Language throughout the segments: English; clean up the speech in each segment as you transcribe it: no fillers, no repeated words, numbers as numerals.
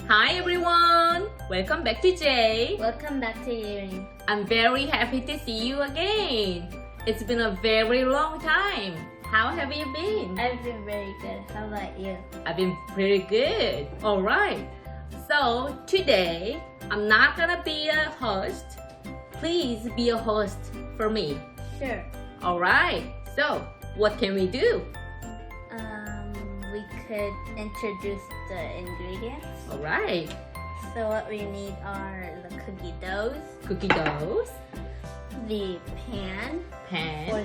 Hi everyone! Welcome back to Jay. Welcome back to Eunee. I'm very happy to see you again. It's been a very long time. How have you been? I've been very good. How about you? I've been pretty good. Alright. So today, I'm not gonna be a host. Please be a host for me. Sure. Alright. So, what can we do? We could introduce the ingredients. Alright. So what we need are the cookie doughs, Cookie doughs, the pan pan for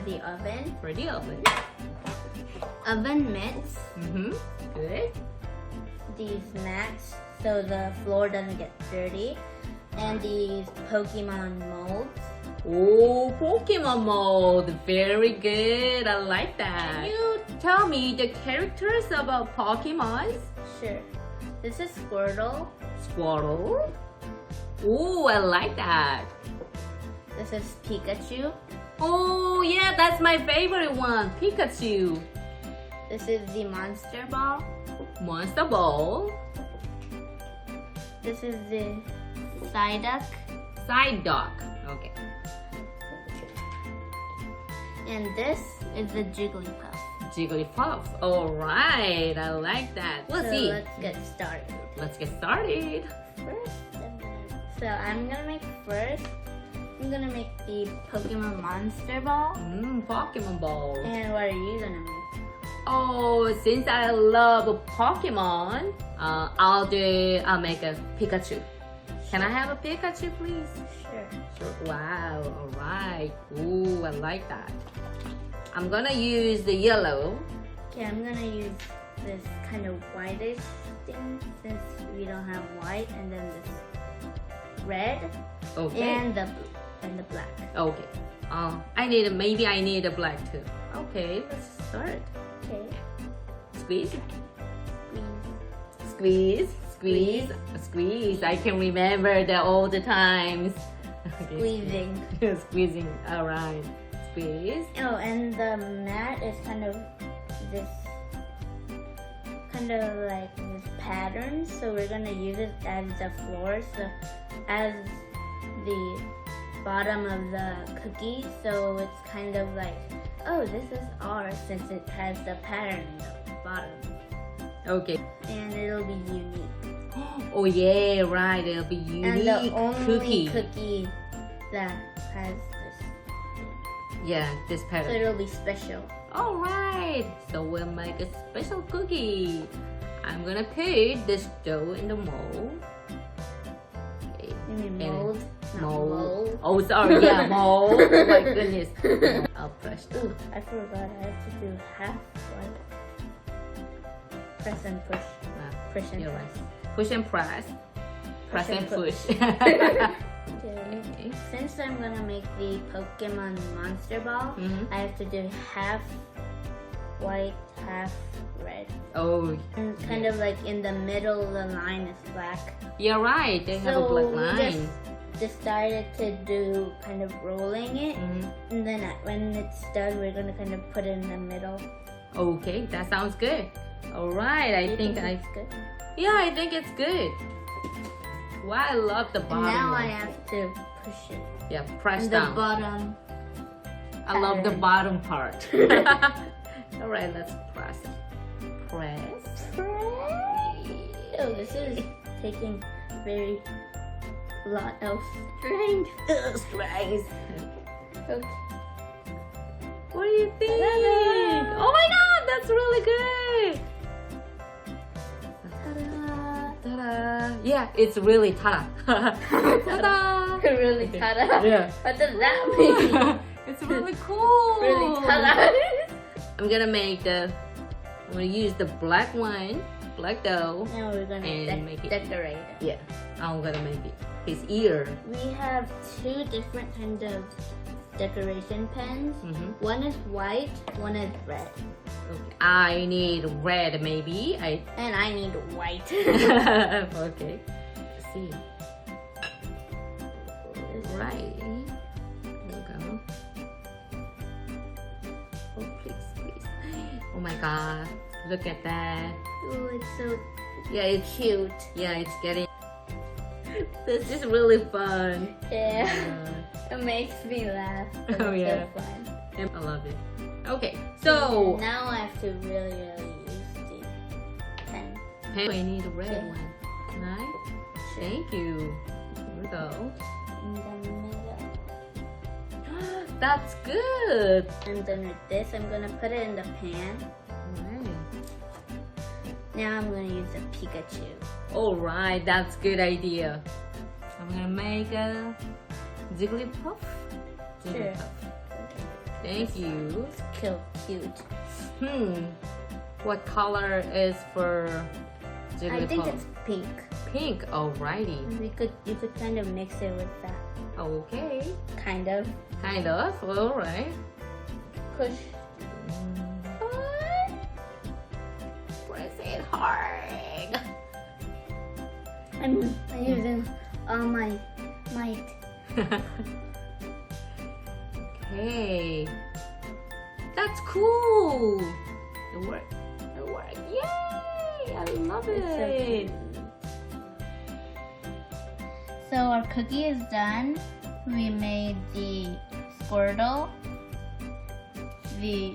the oven, oven mitts, Good. these mats so the floor doesn't get dirty, and these Pokemon molds. Oh, Pokemon mold. Very good. I like that. Can you tell me the characters about Pokemon? Sure. This is Squirtle. Squirtle. Oh, I like that. This is Pikachu. Oh, yeah, that's my favorite one. Pikachu. This is the Monster Ball. Monster Ball. This is the Psyduck. Psyduck. Okay. And this is the Jigglypuff. Jigglypuff. All right, I like that. Let's see. Let's get started. Let's get started. I'm gonna make the Pokemon Monster Ball. Pokemon Ball. And what are you gonna make? Oh, since I love Pokemon, I'll make a Pikachu. Can I have a Pikachu, please? Sure. Sure. Wow. All right. Ooh, I like that. I'm gonna use the yellow. Okay, I'm gonna use this kind of whitish thing since we don't have white, and then this red Okay. and the black. Okay. Maybe I need a black too. Okay, let's start. Okay. Squeeze. Squeeze. Squeeze. Squeeze. I can remember that all the times. Okay, Squeezing. Squeezing. All right. Squeeze. Oh, and the mat is kind of like this pattern, so we're gonna use it as the floor, so as the bottom of the cookie, so it's kind of like, oh, this is ours since it has the pattern at the bottom. Okay. And it'll be unique. Oh yeah, right. It'll be unique And the only cookie. cookie that has this. Yeah, this So pattern. it'll be special. All right. So we'll make a special cookie. I'm gonna put this dough in the mold. Okay. You mean And mold? Not mold. Oh, sorry. Yeah, mold. Oh my goodness. I'll press. Ooh, I forgot. I have to do half one. Press and push. Push and You're press. right. Push and press. Press and push. Okay. Since I'm gonna make the Pokemon Monster Ball, I have to do half white, half red. Oh, And kind of like in the middle, the line is black. you're right. They have a black line. We just decided to do kind of rolling it, and then when it's done, we're gonna kind of put it in the middle. Okay, that sounds good. All right, I think it's good. Yeah, I think it's good. Wow, I love the bottom. And now one. I have to push it. Yeah, press And down. the bottom. I love the pattern. bottom part. All right, let's press. Press. Oh, this is taking very lot of strength. Strength. Okay. What do you think? Oh my God, that's really good. Ta-da. Yeah, it's really ta-da. Ta-da. Really tada. Yeah. What does that mean? It's really cool. Really tada. I'm gonna use the black one, black dough. Now we're gonna And make it. decorate it. Yeah, I'm gonna make it his ear. We have two different kinds of decoration pens. One is white, one is red. Okay. I need red maybe. And I need white. Okay. Let's see. Right. There you go. Oh please, please. Oh my God. Look at that. Oh, it's so Yeah, it's cute. yeah, it's getting. This is really fun. Yeah. It makes me laugh. But Oh, it's yeah. so fun. I love it. Okay, so Now I have to really use the pen. I need a red Okay. one. Nice. Thank you. Here we go. In the middle. That's good. And then with this, I'm gonna put it in the pan. Alright. Now I'm gonna use a Pikachu. Alright, that's good idea. I'm gonna make a Jigglypuff. Sure. Jigglypuff. Thank you. It's cute. What color is for Jigglypuff? I think it's pink. Pink. Alrighty. You could kind of mix it with that. Okay. Kind of. Kind of. Alright. Push. Press it hard. I'm using all my might. Okay. That's cool. It worked. It worked. Yay! I love It's so it. cute. So our cookie is done. We made the Squirtle, the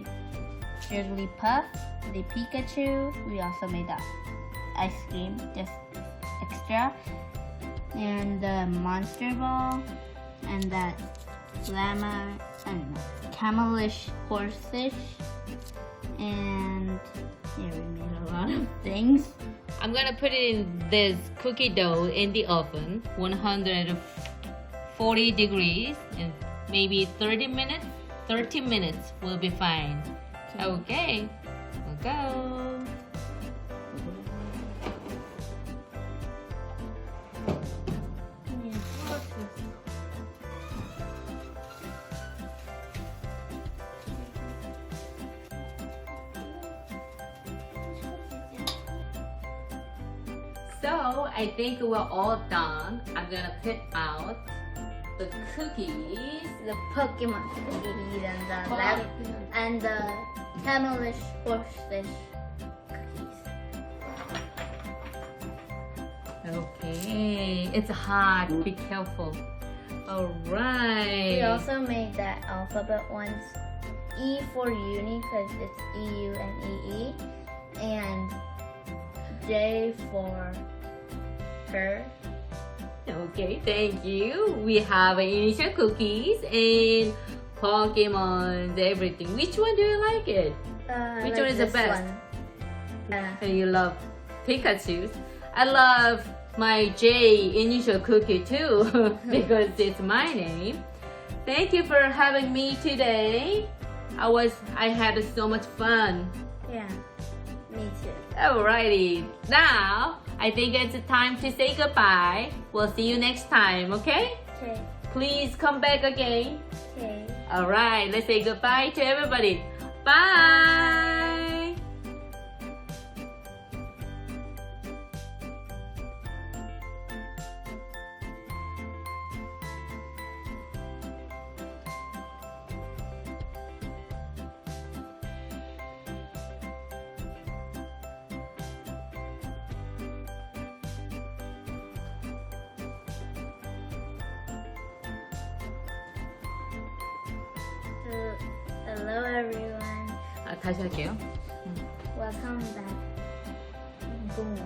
Jigglypuff, the Pikachu. We also made that ice cream, just extra. And the Monster Ball, and that llama, I don't know, camelish horse-ish. And yeah, we made a lot of things. I'm gonna put it in this cookie dough in the oven, 140 degrees, and maybe 30 minutes. 30 minutes will be fine. Okay, we'll go. So I think we're all done. I'm gonna put out the cookies. The Pokemon cookies and the camelish horse-ish cookies. Okay, it's hot. Be careful. All We right. also made that alphabet ones. E for Eunee because it's EU and EE, and J for her. Okay, thank you. We have initial cookies and Pokemon, everything. Which one do you like it? Which Like one is the this best? one. And you love Pikachu. I love my J initial cookie too because it's my name. Thank you for having me today. I had so much fun. Yeah, me too. Alrighty, now I think it's time to say goodbye. We'll see you next time, okay? Okay. Please come back again. Okay. Alright, let's say goodbye to everybody. Bye! Hello everyone. 다시 할게요. Welcome back. Boom.